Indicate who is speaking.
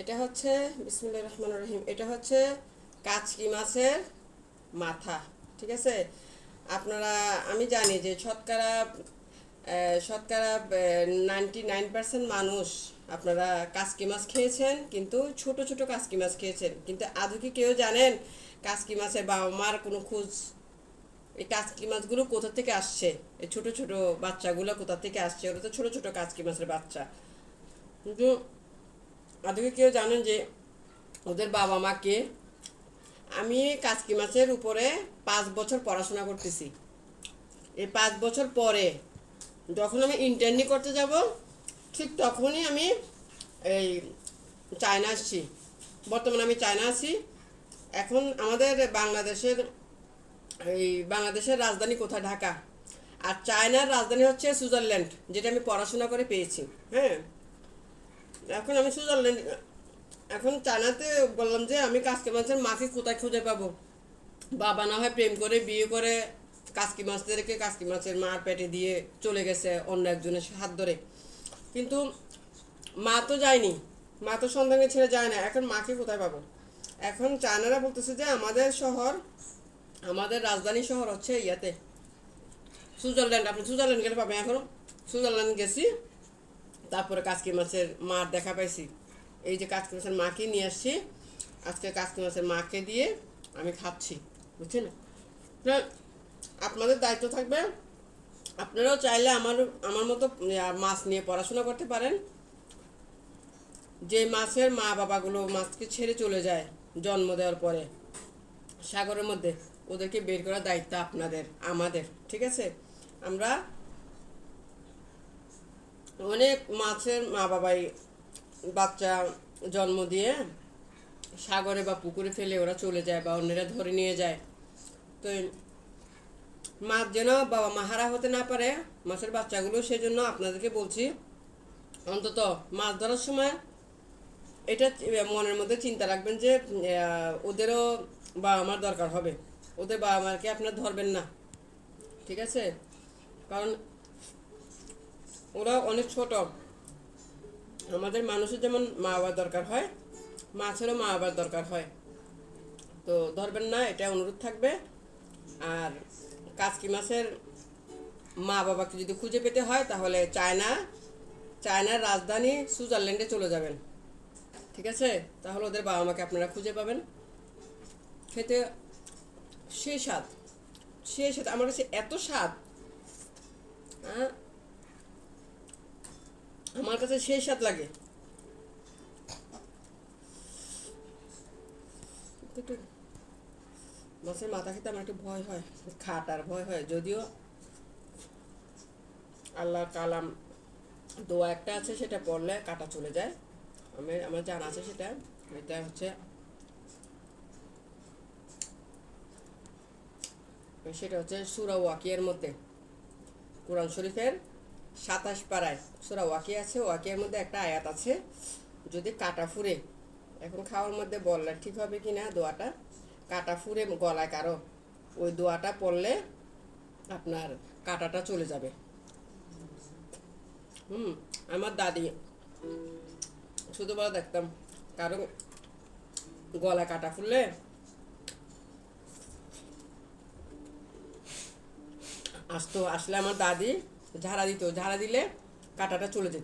Speaker 1: এটা হচ্ছে বিসমিল্লাহির রহমানির রহিম। এটা হচ্ছে কাচকি মাছের মাথা। ঠিক আছে। আপনারা, আমি জানি যে শতকরা শতকরা 99% মানুষ আপনারা কাচকি মাছ খেয়েছেন, কিন্তু ছোট ছোট কাচকি মাছ খেয়েছেন, কিন্তু আদৌ কি কেউ জানেন কাচকি মাছের বাবা মার কোনো খোঁজ? এই কাচকি মাছগুলো কোথা থেকে আসছে? এই ছোট ছোট বাচ্চাগুলো কোথা থেকে আসছে? ওরা তো ছোট ছোট কাচকি মাছের বাচ্চা। কিন্তু আদৌ কি কেউ জানেন যে ওদের বাবা মাকে? আমি কাচকি মাছের উপরে 5 বছর পড়াশোনা করতেছি। এই 5 বছর পরে যখন আমি ইন্টার্নি করতে যাব, ঠিক তখনই আমি এই চায়না আসছি। বর্তমানে আমি চায়না আছি। এখন আমাদের বাংলাদেশের রাজধানী কোথায়? ঢাকা। আর চায়নার রাজধানী হচ্ছে সুইজারল্যান্ড, যেটা আমি পড়াশোনা করে পেয়েছি। হ্যাঁ, এখন আমি সুইজারল্যান্ড, এখন চায়নাতে বললাম যে আমি কাচকি মাছের মাকে কোথায় খুঁজে পাবো? বাবা না হয় প্রেম করে বিয়ে করে কাচকি মাছদেরকে কাচকি মাছের মার পেটে দিয়ে চলে গেছে অন্য একজনের হাত ধরে, কিন্তু মা তো যায়নি। মা তো সন্তানকে ছেড়ে যায় না। এখন মাকে কোথায় পাবো? এখন চায়নারা বলতেছে যে আমাদের রাজধানী শহর হচ্ছে ইয়াতে সুইজারল্যান্ড। আপনি সুইজারল্যান্ড গেলে পাবেন। এখন সুইজারল্যান্ড গেছি, তারপরে কাচকি মাছের মার দেখা পাইছি। এই যে কাচকি মাছের মাকে নিয়ে আসছি, আজকে কাচকি মাছের মাকে দিয়ে আমি খাচ্ছি। বুঝছেন? না, আপনাদের দায়িত্ব থাকবে। আপনারাও চাইলে আমার আমার মতো মাছ নিয়ে পড়াশোনা করতে পারেন। যে মাছের মা বাবাগুলো মাছকে ছেড়ে চলে যায় জন্ম দেওয়ার পরে সাগরের মধ্যে, ওদেরকে বের করার দায়িত্ব আপনাদের, আমাদের। ঠিক আছে। আমরা অনেক মাছের মা বাবাই বাচ্চা জন্ম দিয়ে সাগরে বা পুকুরে ফেলে ওরা চলে যায়, বা অন্যেরা ধরে নিয়ে যায়। তো মাছ যেন বাবা মা হারা হতে না পারে, মাছের বাচ্চাগুলো, সেজন্য আপনাদেরকে বলছি, অন্তত মাছ ধরার সময় এটা মনের মধ্যে চিন্তা রাখবেন যে ওদেরও বাবা মার দরকার হবে। ওদের বাবা মাকে আপনার ধরবেন না। ঠিক আছে। কারণ ওরা অনেক ছোট। আমাদের মানুষের যেমন মা বাবার দরকার হয়, মাছেরও মা বাবার দরকার হয়। তো ধরবেন না, এটা অনুরোধ থাকবে। আর কাচকি মাছের মা বাবাকে যদি খুঁজে পেতে হয়, তাহলে চায়নার রাজধানী সুইজারল্যান্ডে চলে যাবেন। ঠিক আছে। তাহলে ওদের বাবা মাকে আপনারা খুঁজে পাবেন। খেতে সে স্বাদ, সে স্বাদ, আমার কাছে এত স্বাদ। হ্যাঁ, আমার কাছে সেই স্বাদ লাগে। একটু মাছের মাথা খেতে আমার একটু ভয় হয়, খাটার ভয় হয়। যদিও আল্লাহর কালাম দোয়া একটা আছে, সেটা পড়লে কাটা চলে যায়। আমার জানা আছে সেটা। এটা হচ্ছে, সূরা ওয়াকিয়ার মধ্যে, কোরআন শরীফের 27 পারায় সূরা ওয়াকিয়া আছে। ওয়াকিয়ার মধ্যে একটা আয়াত আছে, যদি কাটা ফুরে, এখন খাওয়ার মধ্যে বললে ঠিক হবে কি না দোয়াটা, কাটা ফুরে গলায় কারো, ওই দোয়াটা পড়লে আপনার কাটাটা চলে যাবে। হুম। আমার দাদি ছোটোবেলা দেখতাম, কারো গলায় কাটা ফুললে আসলে আমার দাদি ঝাড়া দিত, ঝাড়া দিলে কাটাটা চলে যেত।